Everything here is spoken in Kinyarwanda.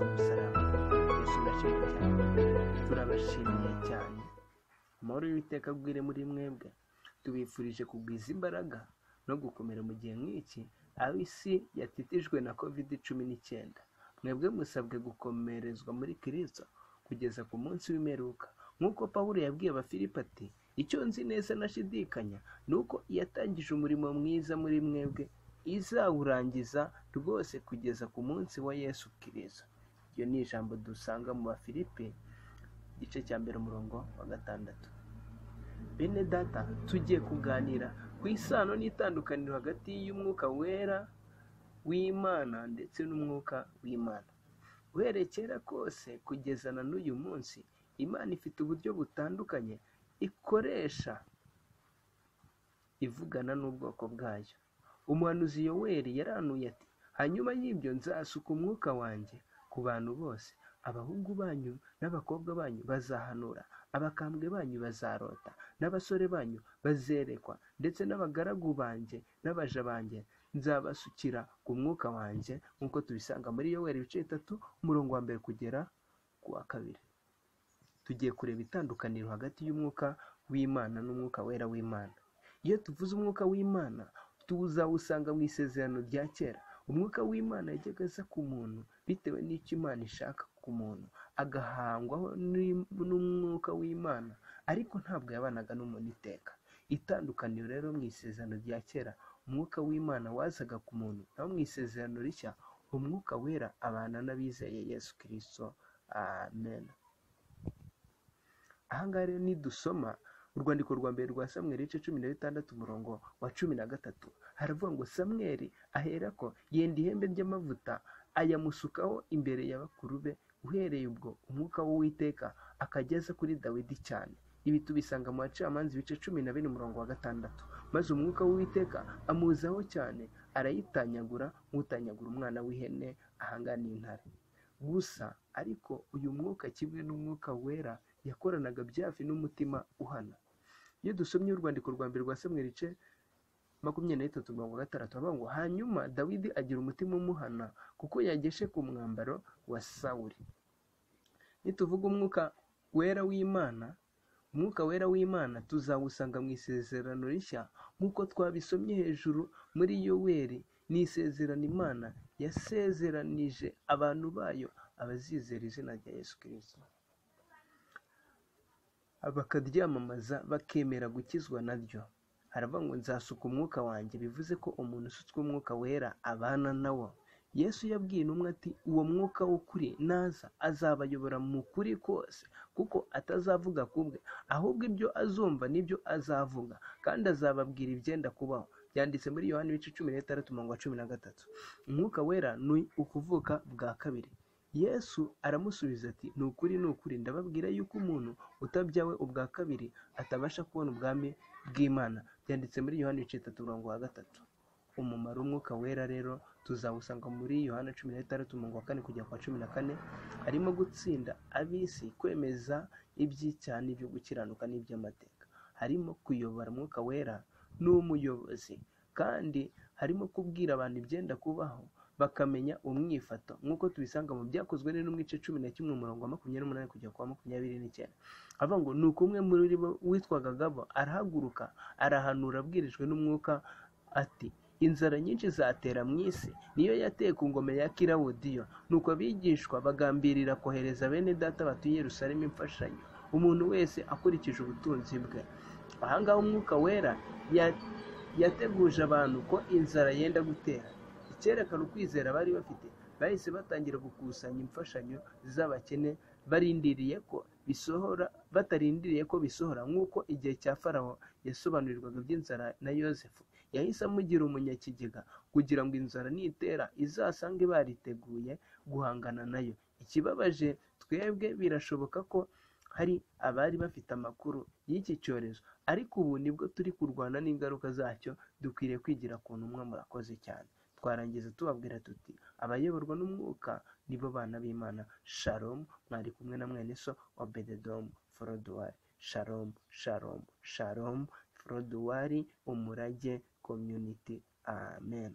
umusaraba. Yesu ndashimye cyane, turabashimiye cyane. Amahoro y'Uwiteka agwire muri mwebwe. Tubifurije kugwiza imbaraga no gukomera mu gihe nk'iki, aho isi yatitijwe na COVID-19. Mwebwe musabwe gukomerezwa muri Kristo kugeza ku munsi w'imperuka, nk'uko Pawulo yabwiye Abafilipi ati, icyo nzi neza nashidikanya ni uko yatangije umurimo mwiza muri mwebwe izawurangiza rwose kugeza ku munsi wa Yesu Kristo. Iyo ni ijambo dusanga mu Bafilipi igice cya 1 umurongo wa 6. Bene data, tugiye kuganira ku isano n'itandukaniro hagati y'umwuka wera w'Imana ndetse n'umwuka w'Imana. Uhereye kera kose kugeza na n'uyu munsi, Imana ifite uburyo butandukanye ikoresha ivugana n'ubwoko bwayo. Umuhanuzi Yoweri yarahanuye ati, hanyuma y'ibyo nzasuka umwuka wanjye ku bantu bose, abahungu banyu n'abakobwa banyu bazahanura, abakambwe banyu bazarota, n'abasore banyu bazerekwa, ndetse n'abagaragu banjye n'abaja banjye nzabasukira ku mwuka wanjye, nk'uko tubisanga muri Yoweri ibice 3 umurongo wa 1 kugera ku wa 2. Tugiye kureba itandukaniro hagati y'umwuka w'Imana n'umwuka wera w'Imana. Iyo tuvuze umwuka w'Imana, tuzawusanga mu isezerano rya kera. Umwuka w'Imana yajyaga aza ku muntu bitewe n'icyo Imana ishaka ku muntu, agahangwaho n'umwuka w'Imana, ariko ntabwo yabanaga n'umuntu iteka. Itandukaniro rero mu isezerano rya kera, umwuka w'Imana wazaga ku muntu, naho mu isezerano rishya umwuka wera abana n'abizeye Yesu Kristo. Amen. Ahangaha rero nidusoma urwandiko rwa mbere rwa Samweli igice 16 umurongo wa 13, haravuga ngo Samweli aherako yenda ihembe ry'amavuta ayamusukaho imbere ya bakuru be, uhereye ubwo umwuka w'Uwiteka akageza kuri Dawidi cyane. Ibi tubisanga mu Bacamanza ibice 12 umurongo wa 6. Maze umwuka w'Uwiteka amuzaho cyane, arayitanyagura nk'utanyagura umwana w'ihene ahangana intare. Gusa ariko uyu mwuka kimwe n'umwuka wera yakoranaga byafi n'umutima uhana. Iyo dusomye urwandiko rwa mbere rwa Samweli igice 23 umurongo wa 6, havuga ngo hanyuma Dawidi agira umutima umuhana kuko yageshe ku mwambaro wa Sawuli. Nituvuga umwuka wera w'Imana, umwuka wera w'Imana tuzawusanga mu isezerano rishya, nk'uko twabisomye hejuru muri Yoweri. Ni isezerano Imana yasezeranije abantu bayo abazizera izina rya Yesu Kristo, bakaryamamaza bakemera gukizwa naryo. Haravuga ngo nzasuka umwuka wanjye, bivuze ko umuntu usutswe umwuka wera abana nawo. Yesu yabwiye intumwa ati, uwo mwuka w'ukuri naza azabayobora mu kuri kose, kuko atazavuga kubwe, ahubwo ibyo azumva nibyo azavuga, kandi azababwira ibyenda kubaho. Byanditse muri Yohana ibice 16 umurongo wa 13. Umwuka wera ni ukuvuka bwa kabiri. Yesu aramusubiza ati, ni ukuri ndababwira yuko umuntu utabyawe ubwa kabiri atabasha kubona ubwami bw'Imana. Byanditse muri Yohana ibice 3 umurongo wa 3. Umumaro w'umwuka wera rero tuzawusanga muri Yohana 16 umurongo wa 4 kugera kwa 14. Harimo gutsinda ab'isi, kwemeza iby'icyaha n'ibyo gukiranuka n'iby'amateka. Harimo kuyobora. Umwuka wera n'umuyobozi, kandi harimo kubwira abantu ibyenda kubaho, bakamenya umwifato, nk'uko tubisanga mu byakozwe n'intumwa igice 11 umurongo wa 28 kugera kwa 29. Avuga ngo nuko umwe muri bo witwaga Gabo arahaguruka arahanura abwirijwe n'umwuka ati, inzara nyinshi zatera mu isi, niyo yateye ku ngoma ya Kilawudiyo. Nuko abigishwa bagambirira kohereza bene data batuye Yerusalemu imfashanyo, umuntu wese akurikije ubutunzi bwe. Ahangaha umwuka wera yateguje abantu ko inzara yenda gutera. Icyerekana ukwizera bari bafite, bahise batangira gukusanya imfashanyo z'abakene, batarindiriye ko bisohora, nk'uko igihe cya Farawo yasobanurirwaga iby'inzara na Yosefu. Yahise amugira umunyakigega kugira ngo inzara nitera izasange bariteguye guhangana nayo. Ikibabaje, twebwe birashoboka ko hari abari bafite amakuru y'iki cyorezo, ariko ubu nibwo turi kurwana n'ingaruka zacyo. Dukwiriye kwigira ku ntumwa. Murakoze cyane. Twarangiza tubabwira tuti, abayoborwa n'umwuka nibo bana b'Imana. Shalom. Mwari kumwe na mwene so Obededom Forodwari. Shalom, shalom, shalom. Forodwari Umurage Community. Amen.